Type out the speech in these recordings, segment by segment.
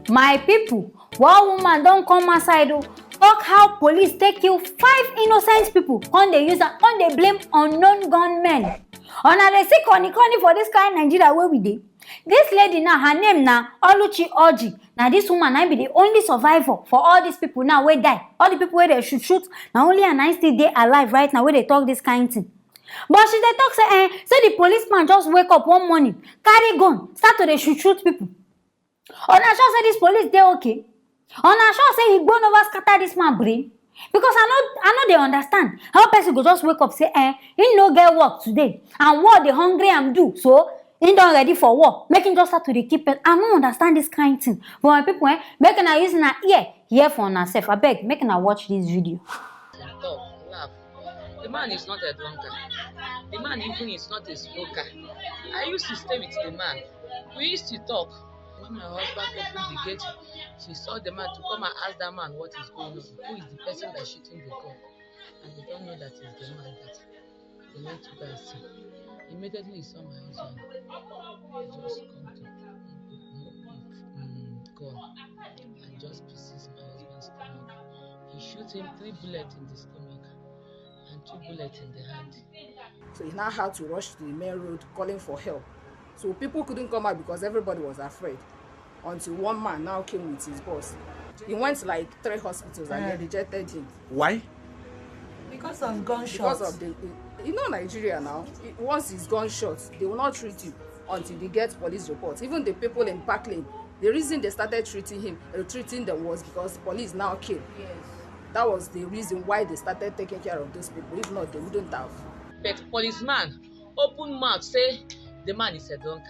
My people, one woman don't come outside talk how police take kill 5 innocent people when they use am when they blame unknown gunmen. Una dey see corny for this kind Nigeria where we dey. This lady now, her name na Oluchi Oji. Now this woman na be the only survivor for all these people now wey die. All the people where they shoot. Now only and I still dey alive right now where they talk this kind thing. But she dey talk say the policeman just wake up one morning, carry gun, start to dey shoot people. Una sure say this police dey okay? Una sure say he go over scatter this man brain? Because I know they understand how person go just wake up say he no get work today and war dey hungry am do, so he don ready for war, make him just start to dey keep it. I no understand this kind thing. But my people make una use una ear hear for una sef. Abeg make una watch this video. Talk, laugh. The man is not a drunkard. The man even is not a smoker. I used to stay with the man. We used to talk. When my husband opened the gate, she saw the man to come and ask that man what is going on. Who is the person that's shooting the gun? And they don't know that it's the man that they went to go and see. Immediately he saw my husband. He just come to gun and just pieces my husband's stomach. He shot him 3 bullets in the stomach and 2 bullets in the hand. So he now had to rush to the main road calling for help. So people couldn't come out because everybody was afraid. Until one man now came with his boss. He went to like 3 hospitals and they rejected him. Why? Because of gunshots. Because of Nigeria now, once he's gunshot, they will not treat you until they get police reports. Even the people in Parkland, the reason they started treating them was because police now came. Yes. That was the reason why they started taking care of those people. If not, they wouldn't have. But policeman open mouth say the man is a drunkard.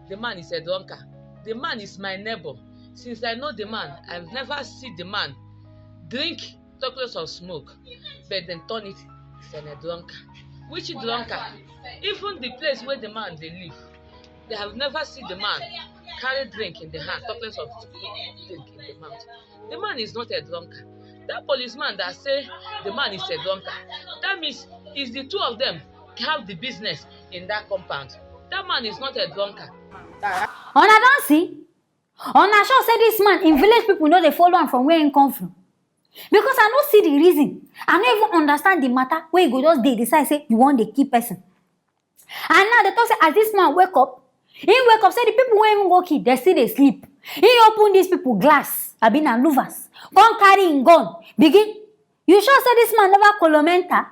The man is a drunkard. The man is my neighbor. Since I know the man, I've never seen the man drink chocolates or smoke, but then turn it as a drunkard. Which drunkard? Even the place where the man they live, they have never seen the man carry drink in the hand, chocolates or drink in the mouth. The man is not a drunkard. That policeman that say the man is a drunkard, that means it's the two of them have the business in that compound. That man is not a drunkard. Una don see? Una sure say this man in village people know they follow him from where he come from. Because I no see the reason. I no even understand the matter where you go just decide say you want the key person. And now they talk say as this man wake up say the people wey him go kill, they still dey sleep. He open these people glass, abi na louvers, come carry him gun, begin. You sure say this man never colomenta?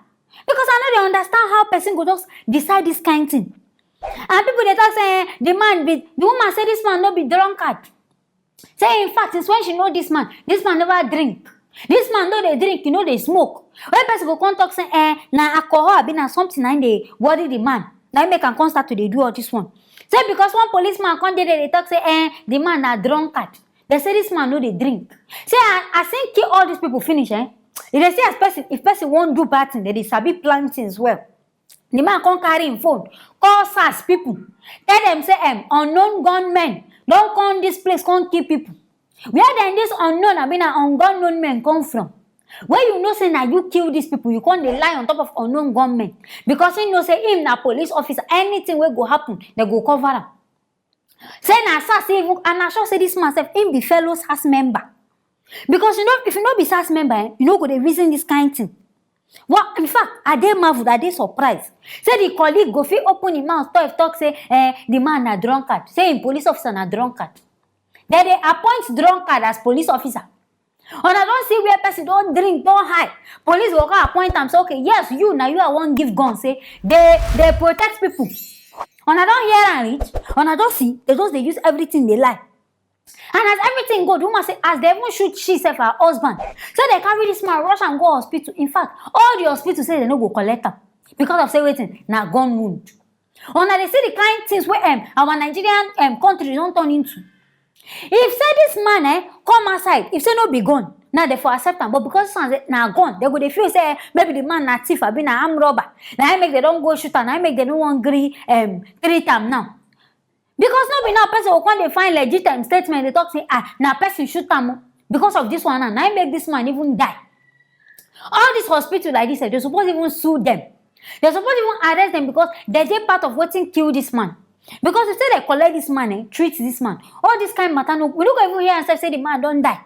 Because I know they understand how person go just decide this kind thing. And people they talk say the woman say this man no be drunkard. Say in fact since when she know this man never drink. This man no dey drink, dey smoke. When person go come talk say na alcohol abi na something na dey worry the man. Na make am come start to dey do all this one. Say because one policeman come there they talk say the man na drunkard. They say this man no dey drink. Say I think kill all these people finish If they say if person won't do bad thing, they sabi plan things well. The man come carry him phone, call SARS people, tell them say unknown gunmen don't come this place, come kill people. Where then this unknown, unknown men come from? Where you know say now you kill these people, you can't lie on top of unknown gunmen. Because you know say him na police officer, anything will go happen, they go cover am. Say na SARS even, and I sure say this man say him be fellow SARS member. Because if you not be SARS member, you know go dey reason this kind thing. Well, in fact, I dey marvel, I dey surprised. Say the colleague go fit open him mouth talk say the man na drunkard. Say him police officer na drunkard. Then they appoint drunkard as police officer. And I don't see where person don't drink, don't hide. Police will come appoint them say, okay, yes, you I won't give gun. Say they protect people. And I don't hear and reach. And I don't see. They use everything they like. And as everything go, the woman say, as they even shoot she self her husband. So they carry this man, rush and go hospital. In fact, all the hospital say they no go collect them. Because of say waiting, na gun wound. And they see the kind things where our Nigerian country don't turn into. If say this man come outside, if say no be gone, now they for accept am. But because say na gone, they go dey feel say maybe the man na thief, abi na armed robber. Now make they don't go shoot am, now make they no wan gree treat am now. Because no be now person will come dey find legitimate statement, they talk say na person shoot am because of this one now make this man even die. All this hospital like this, they suppose even sue them. They suppose even arrest them because they dey part of wetin kill this man. Because if say they collect this man, treat this man, all this kind of matter, no, we don't even hear and say the man don't die.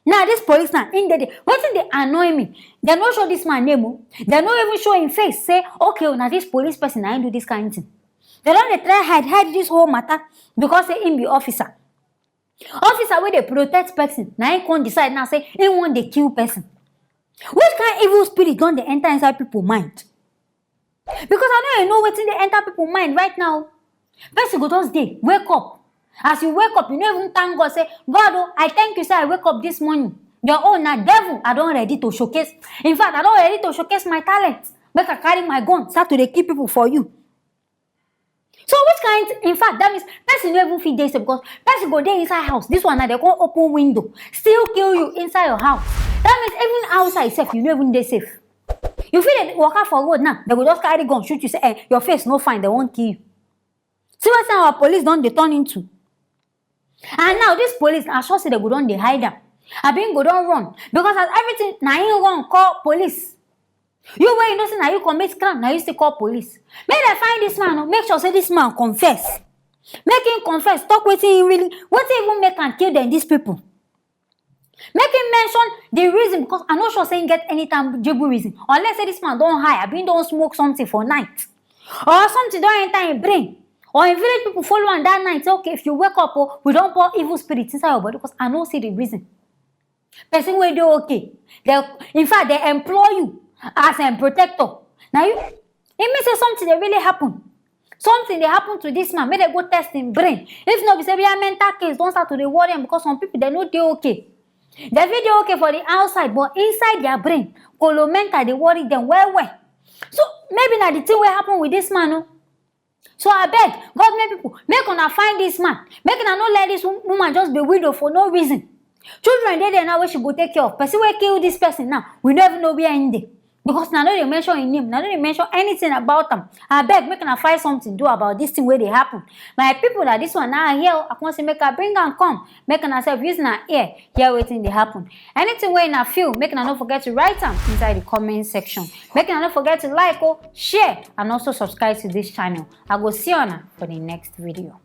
Now this policeman in the day, wetin dey annoy me, they no show this man name o, they no even show him face, say okay na this police person na him do this kind of thing. They don dey try hide this whole matter because say him be officer wey dey protect person, na him come decide now say him wan dey kill person. Which kind evil spirit don dey enter inside people mind? Because I know wetin dey enter people mind right now. Person go just dey wake up. As you wake up, you no even thank God, say, God, oh, I thank you, say I wake up this morning. Your own na devil, I don ready to showcase. In fact, I don ready to showcase my talent. Make I carry my gun, start to dey kill people for you. So which kind, in fact, that means person no even fit dey safe because person go dey inside house. This one na they come open window, still kill you inside your house. That means even outside safe, you no even dey safe. You feel dey walk out for road now, they go just carry gun, shoot you, say, hey, your face no fine, they won't kill you. See what our police don dey turn into. And now this police, I sure say they go don dey hide am. I been go don run because as everything na him run call police. You wey you know say na you commit crime, na you still call police. Make dem find this man, make sure say this man confess. Make him confess, talk wetin he really, wetin even make am kill them these people. Make him mention the reason because I no sure say him get any tangible reason. Unless say this man don high, I been don smoke something for night, or something don enter him brain. Or in village people follow on that night, say, okay, if you wake up, oh, we don't pour evil spirits inside your body because I don't see the reason. Person will do okay. In fact, they employ you as a protector. Now, it means say something that really happened. Something that happened to this man. Maybe they go test him brain. If not, we say, we are mental case. Don't start to worry him because some people, they know they okay. They feel they okay for the outside, but inside their brain, mental, they worry them well. So, maybe now the thing will happen with this man, no? So I beg, government people, make una find this man. Make una not let this woman just be widow for no reason. Children dey there now where she go take care of. Person wey kill this person now, we don't even know where in there. Because now they mention his name, now they mention anything about them. I beg, make una find something do about this thing where they happen. My people that this one now here, I want to make her bring and come. Make una self use na ear, hear wetin dey happen. Anything where una feel, make una not forget to write them inside the comment section. Make una not forget to like or share and also subscribe to this channel. I go see you for the next video.